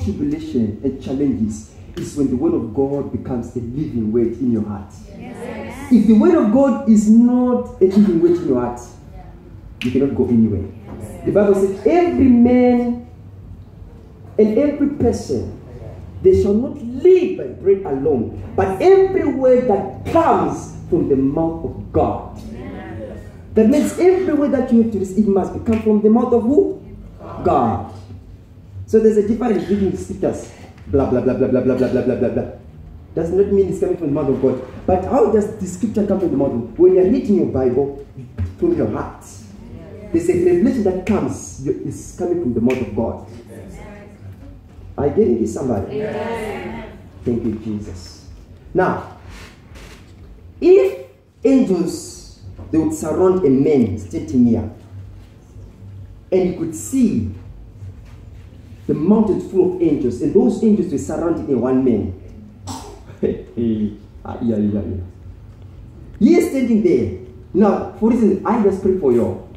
tribulation and challenges is when the word of God becomes a living word in your heart. Yes. If the word of God is not a living word in your heart, you cannot go anywhere. Yes. The Bible says, every man and every person, they shall not live by bread alone, but every word that comes from the mouth of God. Yes. That means every word that you have to receive must come from the mouth of who? God. So there's a difference between scriptures. Blah, blah, blah, blah, blah, blah, blah, blah, blah, blah, blah. Does not mean it's coming from the mouth of God. But how does the scripture come from the mouth of God? When you're reading your Bible from your heart, there's a revelation that comes, is coming from the mouth of God. Are you getting this, somebody? Yes. Thank you, Jesus. Now, if angels, they would surround a man standing here, and you could see the mountain full of angels, and those angels were surrounding a one man. He is standing there. Now, for instance, I just pray for you,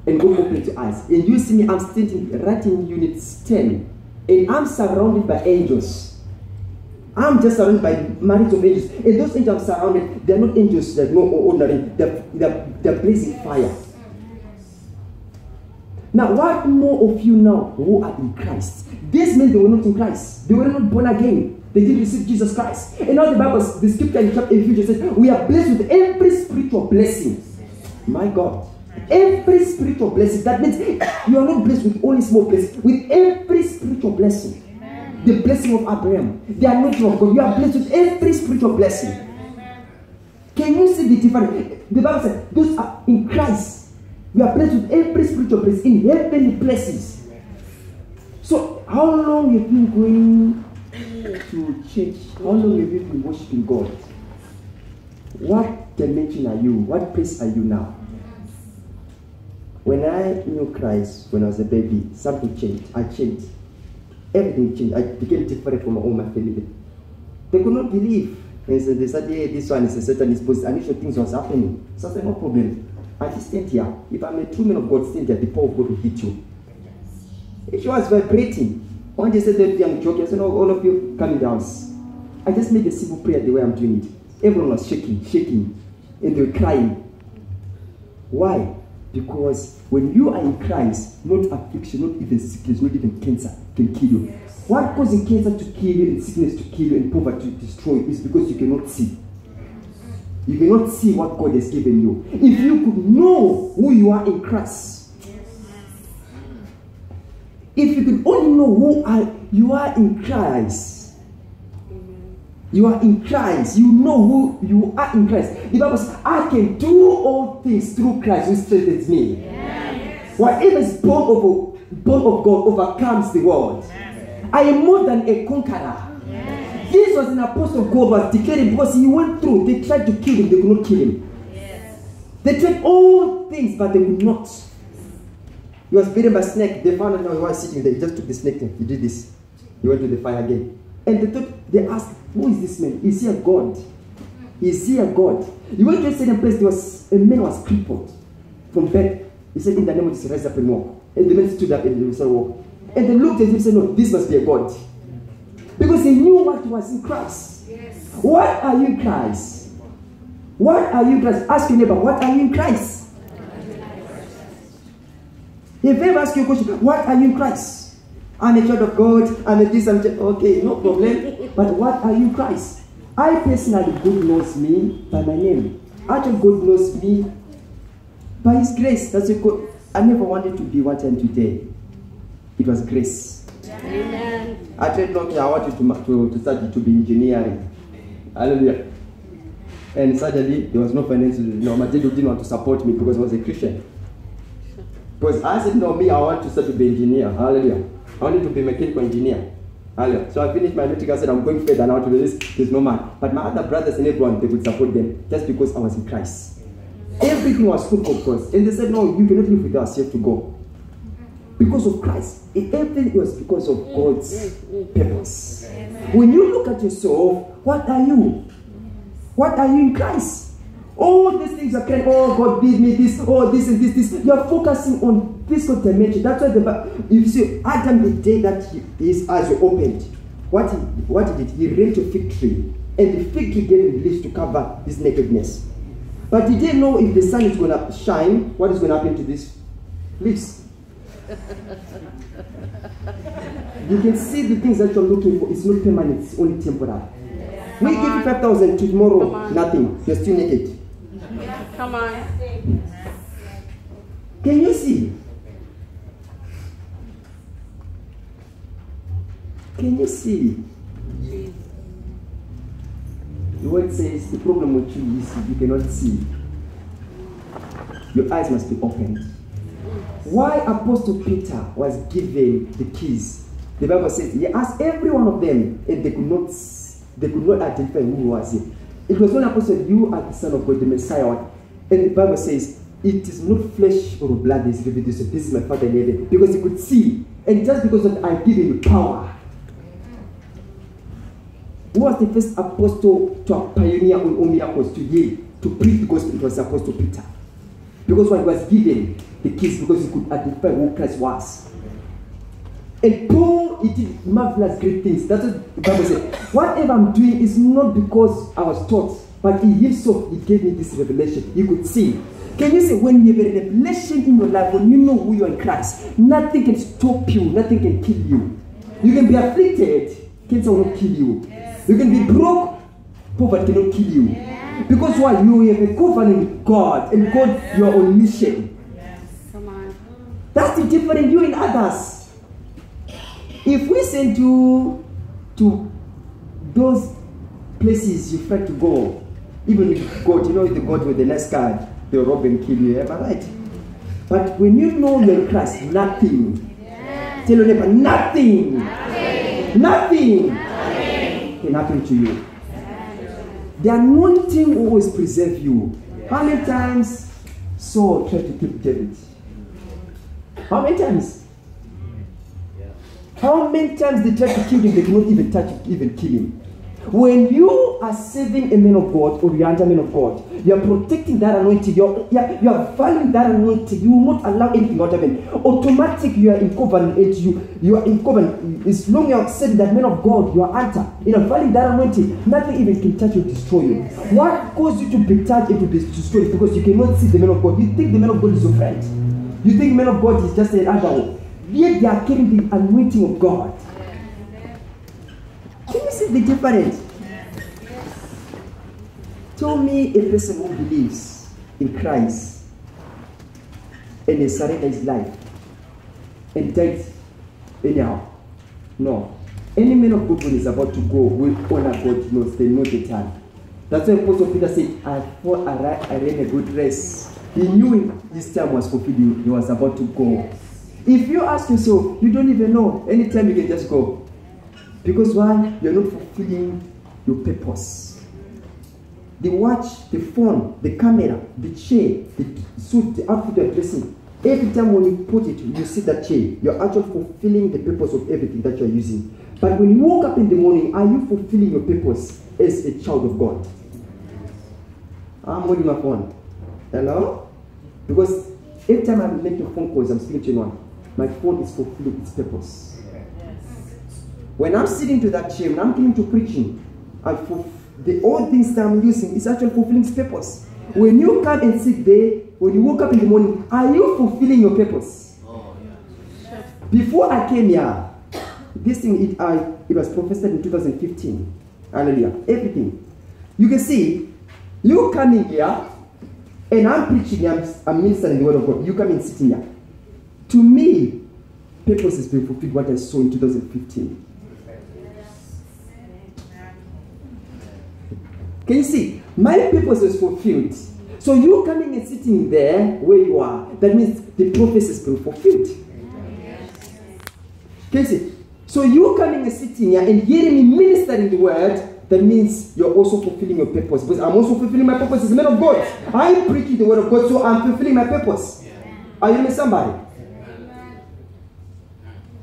and go open your eyes, and you see me, I'm standing right in units 10, and I'm surrounded by angels. I'm just surrounded by marriage of angels, and those angels I'm surrounded, they're not angels, they're no ordinary, they're blazing fire. Now, what more of you now who are in Christ? These men, they were not in Christ. They were not born again. They didn't receive Jesus Christ. And now the Bible, the scripture in chapter Ephesians says, we are blessed with every spiritual blessing. My God. Every spiritual blessing. That means you are not blessed with only small blessings. With every spiritual blessing. Amen. The blessing of Abraham. The anointing of God. You are blessed with every spiritual blessing. Amen. Can you see the difference? The Bible says, those are in Christ. We are blessed with every spiritual blessing in heavenly places. So, how long have you been going to church? How long have you been worshiping God? What dimension are you? What place are you now? When I knew Christ, when I was a baby, something changed. I changed. Everything changed. I became different from all my family. They could not believe. And so they said, hey, this one is a Satanist post. I knew sure things was happening. So I said, no problem. I just stand here. If I'm a true man of God, stand here, the power of God will hit you. She was vibrating. One day I said that I'm joking. I said, no, all of you come in the house. I just made a simple prayer the way I'm doing it. Everyone was shaking, and they were crying. Why? Because when you are in Christ, not affliction, not even sickness, not even cancer can kill you. Yes. What causes cancer to kill you, and sickness to kill you, and poverty to destroy you is because you cannot see. You cannot see what God has given you. If you could know who you are in Christ, if you could only know who you are in Christ, you are in Christ, you know who you are in Christ. The Bible says, I can do all things through Christ who strengthens me. Yes. Whatever is born of God overcomes the world. Yes. I am more than a conqueror. This was an apostle God was declaring because he went through. They tried to kill him, they could not kill him. Yes. They tried all things, but they could not. He was bitten by a snake. They found out now he was sitting there. He just took the snake and he did this. He went to the fire again. And they asked, who is this man? Is he a God? Is he a God? He went to a certain place. There was a man was crippled from bed. He said, in the name of Jesus, rise up and walk. And the man stood up and he started walk. And they looked at him and said, no, this must be a God. Because he knew what was in Christ. Yes. What are you in Christ? What are you in Christ? Ask your neighbor, what are you in Christ? If they ask you a question, what are you in Christ? I'm a child of God, I'm a this, I'm a okay, no problem. But what are you in Christ? I personally, God knows me by my name. Actually, God knows me by His grace. That's a good. I never wanted to be what I am today. It was grace. Amen. I tried not. I wanted to study to be engineering. Hallelujah. And suddenly there was no financial. No, my dad didn't want to support me because I was a Christian. Because I said, no, me, I want to start to be engineer. Hallelujah. I wanted to be mechanical engineer. Hallelujah. So I finished my metric. I said, I'm going further now to this. There's no man. But my other brothers and everyone, they could support them just because I was in Christ. Everything was good for Christ. And they said, no, you cannot live with us. You have to go. Because of Christ. Everything was because of God's purpose. When you look at yourself, what are you? What are you in Christ? All these things are crying, oh, God give me this, oh, this and this. You are focusing on physical dimension. That's why you see, Adam, the day that his eyes were opened, what he did, he ran to a fig tree. And the fig tree gave him leaves to cover his nakedness. But he didn't know if the sun is going to shine, what is going to happen to these leaves. You can see the things that you're looking for. It's not permanent, it's only temporary. We give you 5,000 to tomorrow, nothing. You're still naked. Come on. Can you see? Can you see? The word says the problem with you is you cannot see. Your eyes must be opened. Why Apostle Peter was given the keys? The Bible says he asked every one of them, and they could not identify who was he. It was when Apostle said, "You are the Son of God, the Messiah." And the Bible says, "It is not flesh or blood that is revealed this. This is my Father in heaven." Because he could see, and just because of I give you power. Who was the first apostle to pioneer on all miracles to preach the gospel? It was Apostle Peter. Because when he was given the keys, because he could identify who Christ was. And Paul, he did marvelous great things. That's what the Bible said. Whatever I'm doing is not because I was taught, but he himself, he gave me this revelation. You could see. Can you see, when you have a revelation in your life, when you know who you are in Christ, nothing can stop you, nothing can kill you. You can be afflicted, cancer will not kill you. You can be broke, poverty cannot kill you. Because why? You have a covenant with God, and God, you are on mission. Come on. That's the difference you and others. If we send you to those places you try to go, even if God, you know, the God with the nice guy, they'll rob and kill you, am I right? But when you know you're in Christ, nothing. Tell your neighbor, nothing. Nothing can happen to you. The anointing will always preserve you. How many times Saul tried to kill David? How many times? How many times they tried to kill him, they could not even touch him, even kill him. When you are saving a man of God or you are a man of God, you are protecting that anointing, you are valuing that anointing, you will not allow anything to happen. Automatically you are in covenant, you are in covenant. As long as you are saving that man of God, you are enter. You are valuing that anointing, nothing even can touch you, destroy you. What caused you to be touched and to be destroyed? Because you cannot see the man of God. You think the man of God is your friend. You think the man of God is just an adult. Yet they are carrying the anointing of God. Can you see the difference? Tell me a person who believes in Christ and he surrendered his life and died anyhow. No. Any man of God when he's about to go will honor God, knows they know the time. That's why Apostle Peter said, I ran a good race. He knew his time was fulfilled, he was about to go. If you ask yourself, you don't even know, anytime you can just go. Because why? You're not fulfilling your purpose. The watch, the phone, the camera, the chair, the suit, the outfit you're dressing. Every time when you put it, you see that chair. You're actually fulfilling the purpose of everything that you're using. But when you woke up in the morning, are you fulfilling your purpose as a child of God? I'm holding my phone. Hello? Because every time I'm making phone calls, I'm speaking to anyone, my phone is fulfilling its purpose. When I'm sitting to that chair, when I'm coming to preaching, the old things that I'm using is actually fulfilling its purpose. When you come and sit there, when you woke up in the morning, are you fulfilling your purpose? Before I came here, this thing, it was prophesied in 2015. Hallelujah. Everything. You can see, you coming here, and I'm preaching, I'm ministering the word of God. You come and sitting here. To me, purpose has been fulfilled what I saw in 2015. Can you see? My purpose is fulfilled. So you coming and sitting there where you are, that means the prophecy has been fulfilled. Can you see? So you coming and sitting here and hearing me ministering the word, that means you're also fulfilling your purpose. Because I'm also fulfilling my purpose as a man of God. I'm preaching the word of God, so I'm fulfilling my purpose. Are you with somebody?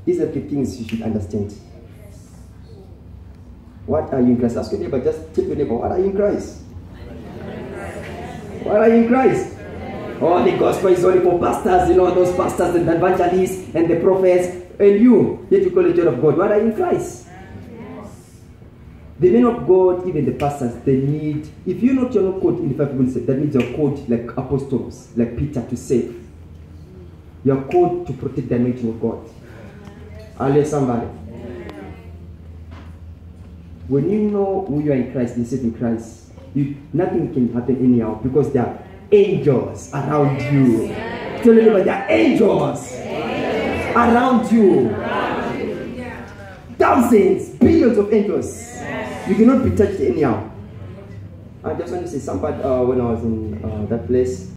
These are the things you should understand. What are you in Christ? Ask your neighbor, just tell your neighbor, what are you in Christ? Why are you in Christ? Oh, the gospel is only for pastors, those pastors and the evangelists and the prophets. And you, yet you call a child of God. Why are you in Christ? The men of God, even the pastors, they need, if you're not called in the 5 people, that means you're called like apostles, like Peter, to save. You're called to protect the anointing of God. Hallelujah, somebody. When you know who you are in Christ, and saved in Christ, nothing can happen anyhow because there are angels around you. Tell anybody, there are angels around you. Thousands, billions of angels. You cannot be touched anyhow. I just want to say somebody when I was in that place.